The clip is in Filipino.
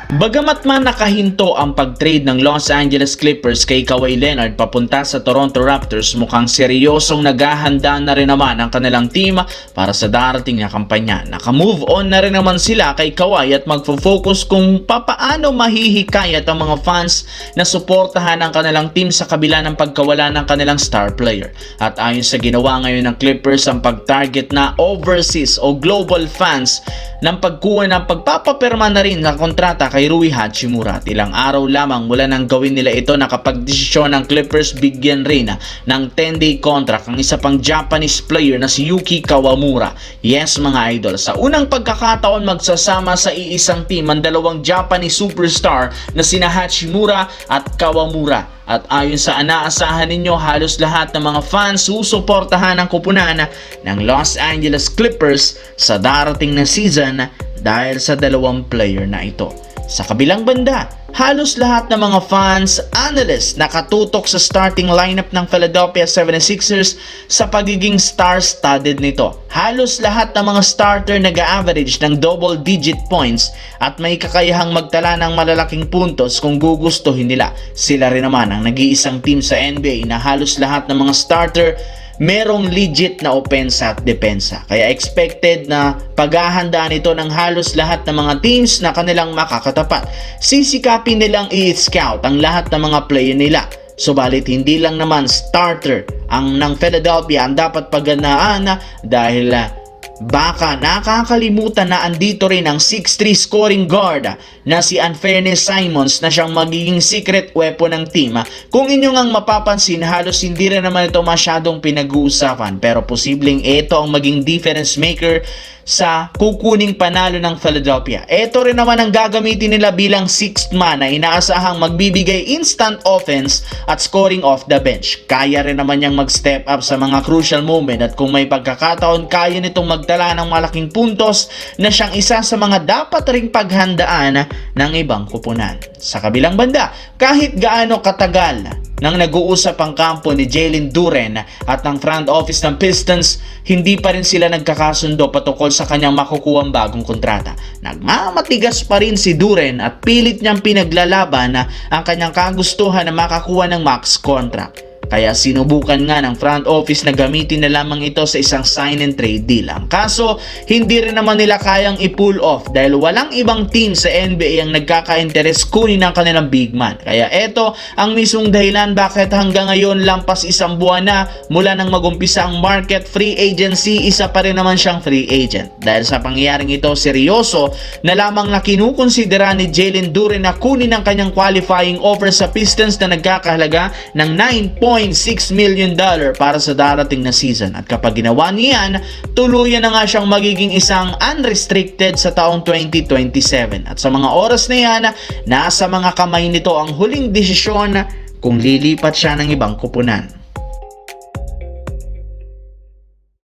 Bagamat man nakahinto ang pag-trade ng Los Angeles Clippers kay Kawhi Leonard papunta sa Toronto Raptors, mukhang seryosong naghahanda na rin naman ang kanilang team para sa darating na kampanya. Naka-move on na rin naman sila kay Kawhi at magfo-focus kung papaano mahihikayat ang mga fans na suportahan ang kanilang team sa kabila ng pagkawala ng kanilang star player. At ayon sa ginawa ngayon ng Clippers, ang pag-target na overseas o global fans ng pagkuha ng pagpapapirma na rin ng kontrata kay Rui Hachimura. At ilang araw lamang mula nang gawin nila ito, nakapagdesisyon ng Clippers bigyan rin ng 10-day contract ang isa pang Japanese player na si Yuki Kawamura. Yes mga idol, sa unang pagkakataon magsasama sa iisang team ang dalawang Japanese superstar na sina Hachimura at Kawamura. At ayon sa inaasahan ninyo, halos lahat ng mga fans susuportahan ang kupunan ng Los Angeles Clippers sa darating na season dahil sa dalawang player na ito. Sa kabilang banda, halos lahat ng mga fans, analysts nakatutok sa starting lineup ng Philadelphia 76ers sa pagiging star-studded nito. Halos lahat ng mga starter nag-average ng double-digit points at may kakayahang magtala ng malalaking puntos kung gugustuhin nila. Sila rin naman ang nag-iisang team sa NBA na halos lahat ng mga starter merong legit na opensa at depensa. Kaya expected na paghahandaan ito ng halos lahat ng mga teams na kanilang makakatapat. Sisikapin nilang i-scout ang lahat ng mga player nila. Subalit hindi lang naman starter ang ng Philadelphia ang dapat pagganaan dahil baka nakakalimutan na andito rin ang 6'3 scoring guard na si Anfernee Simons na siyang magiging secret weapon ng team. Kung inyo ngang mapapansin, halos hindi rin naman ito masyadong pinag-uusapan, pero posibleng ito ang maging difference maker sa kukuning panalo ng Philadelphia. Ito rin naman ang gagamitin nila bilang sixth man na inaasahang magbibigay instant offense at scoring off the bench. Kaya rin naman niyang mag-step up sa mga crucial moment at kung may pagkakataon, kaya nitong magtala ng malaking puntos na siyang isa sa mga dapat ring paghandaan ng ibang kupunan. Sa kabilang banda, kahit gaano katagal nang nag-uusap ang kampo ni Jalen Duren at ng front office ng Pistons, hindi pa rin sila nagkakasundo patungkol sa kanyang makukuhang bagong kontrata. Nagmamatigas pa rin si Duren at pilit niyang pinaglalaban ang kanyang kagustuhan na makakuha ng max contract. Kaya sinubukan nga ng front office na gamitin na lamang ito sa isang sign and trade deal. Ang kaso, hindi rin naman nila kayang i-pull off dahil walang ibang team sa NBA ang nagkaka-interes kunin ang kanilang big man. Kaya ito ang mismong dahilan bakit hanggang ngayon lampas isang buwan na mula nang magumpisa ang market free agency, isa pa rin naman siyang free agent. Dahil sa pangyayaring ito, seryoso na lamang na kinukonsidera ni Jalen Duren na kunin ang kanyang qualifying offer sa Pistons na nagkakahalaga ng $9.6 million para sa darating na season. At kapag ginawa niyan, tuluyan na nga siyang magiging isang unrestricted sa taong 2027. At sa mga oras na yan, nasa mga kamay nito ang huling desisyon kung lilipat siya ng ibang kupunan.